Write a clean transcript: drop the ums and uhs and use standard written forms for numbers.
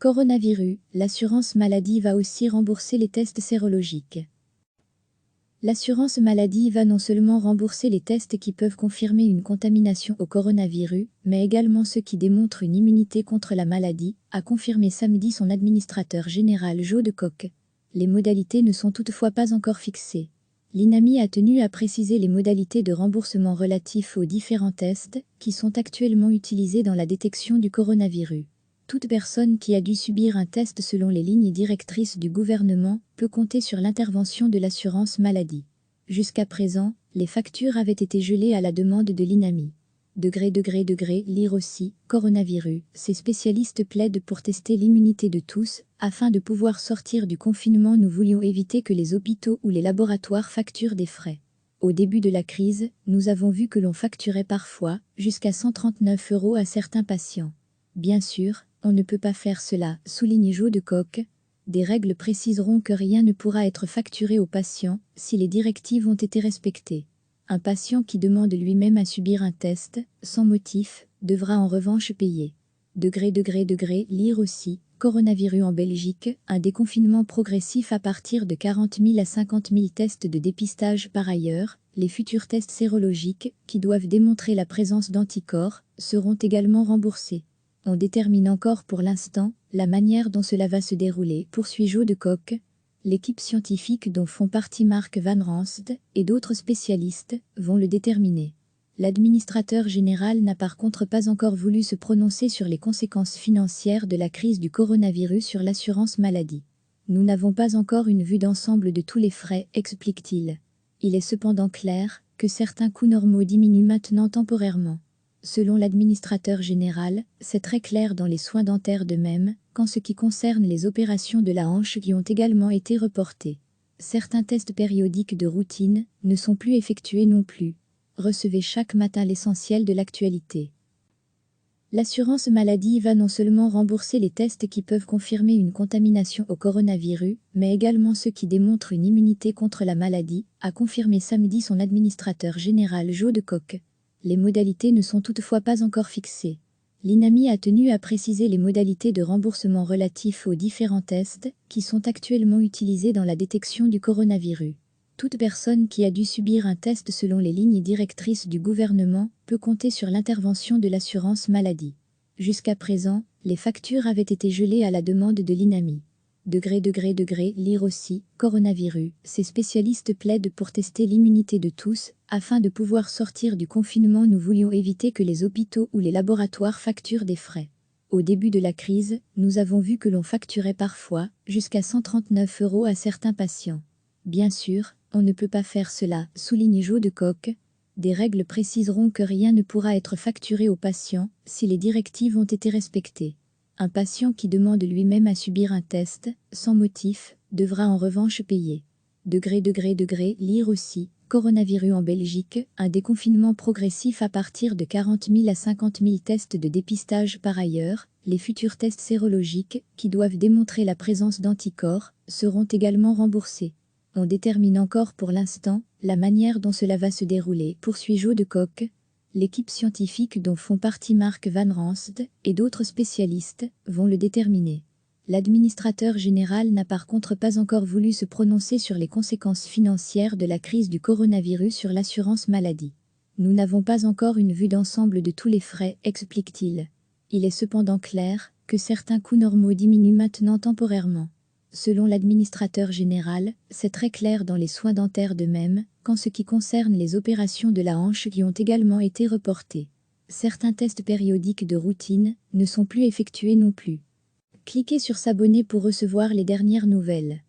Coronavirus, l'assurance maladie va aussi rembourser les tests sérologiques. L'assurance maladie va non seulement rembourser les tests qui peuvent confirmer une contamination au coronavirus, mais également ceux qui démontrent une immunité contre la maladie, a confirmé samedi son administrateur général Joe de Coq. Les modalités ne sont toutefois pas encore fixées. L'INAMI a tenu à préciser les modalités de remboursement relatifs aux différents tests qui sont actuellement utilisés dans la détection du coronavirus. Toute personne qui a dû subir un test selon les lignes directrices du gouvernement peut compter sur l'intervention de l'assurance maladie. Jusqu'à présent, les factures avaient été gelées à la demande de l'INAMI. Lire aussi, coronavirus, ces spécialistes plaident pour tester l'immunité de tous, afin de pouvoir sortir du confinement. Nous voulions éviter que les hôpitaux ou les laboratoires facturent des frais. Au début de la crise, nous avons vu que l'on facturait parfois jusqu'à 139 € à certains patients. Bien sûr, on ne peut pas faire cela, souligne Joe de Coq. Des règles préciseront que rien ne pourra être facturé aux patients si les directives ont été respectées. Un patient qui demande lui-même à subir un test, sans motif, devra en revanche payer. Lire aussi, coronavirus en Belgique, un déconfinement progressif à partir de 40 000 à 50 000 tests de dépistage par ailleurs. Les futurs tests sérologiques, qui doivent démontrer la présence d'anticorps, seront également remboursés. On détermine encore pour l'instant la manière dont cela va se dérouler, poursuit Joe de Coq. L'équipe scientifique dont font partie Mark Van Ranst et d'autres spécialistes vont le déterminer. L'administrateur général n'a par contre pas encore voulu se prononcer sur les conséquences financières de la crise du coronavirus sur l'assurance maladie. Nous n'avons pas encore une vue d'ensemble de tous les frais, explique-t-il. Il est cependant clair que certains coûts normaux diminuent maintenant temporairement. Selon l'administrateur général, c'est très clair dans les soins dentaires de même, qu'en ce qui concerne les opérations de la hanche qui ont également été reportées. Certains tests périodiques de routine ne sont plus effectués non plus. Recevez chaque matin l'essentiel de l'actualité. L'assurance maladie va non seulement rembourser les tests qui peuvent confirmer une contamination au coronavirus, mais également ceux qui démontrent une immunité contre la maladie, a confirmé samedi son administrateur général Joe de Coq. Les modalités ne sont toutefois pas encore fixées. L'INAMI a tenu à préciser les modalités de remboursement relatifs aux différents tests qui sont actuellement utilisés dans la détection du coronavirus. Toute personne qui a dû subir un test selon les lignes directrices du gouvernement peut compter sur l'intervention de l'assurance maladie. Jusqu'à présent, les factures avaient été gelées à la demande de l'INAMI. Lire aussi, coronavirus, ces spécialistes plaident pour tester l'immunité de tous, afin de pouvoir sortir du confinement. Nous voulions éviter que les hôpitaux ou les laboratoires facturent des frais. Au début de la crise, nous avons vu que l'on facturait parfois jusqu'à 139 € à certains patients. Bien sûr, on ne peut pas faire cela, souligne Joe de Coq. Des règles préciseront que rien ne pourra être facturé aux patients si les directives ont été respectées. Un patient qui demande lui-même à subir un test, sans motif, devra en revanche payer. Lire aussi, coronavirus en Belgique, un déconfinement progressif à partir de 40 000 à 50 000 tests de dépistage par ailleurs. Les futurs tests sérologiques, qui doivent démontrer la présence d'anticorps, seront également remboursés. On détermine encore pour l'instant la manière dont cela va se dérouler, poursuit Joe de Coq. L'équipe scientifique dont font partie Mark Van Ranst et d'autres spécialistes vont le déterminer. L'administrateur général n'a par contre pas encore voulu se prononcer sur les conséquences financières de la crise du coronavirus sur l'assurance maladie. Nous n'avons pas encore une vue d'ensemble de tous les frais, explique-t-il. Il est cependant clair que certains coûts normaux diminuent maintenant temporairement. Selon l'administrateur général, c'est très clair dans les soins dentaires de même, qu'en ce qui concerne les opérations de la hanche qui ont également été reportées. Certains tests périodiques de routine ne sont plus effectués non plus. Cliquez sur s'abonner pour recevoir les dernières nouvelles.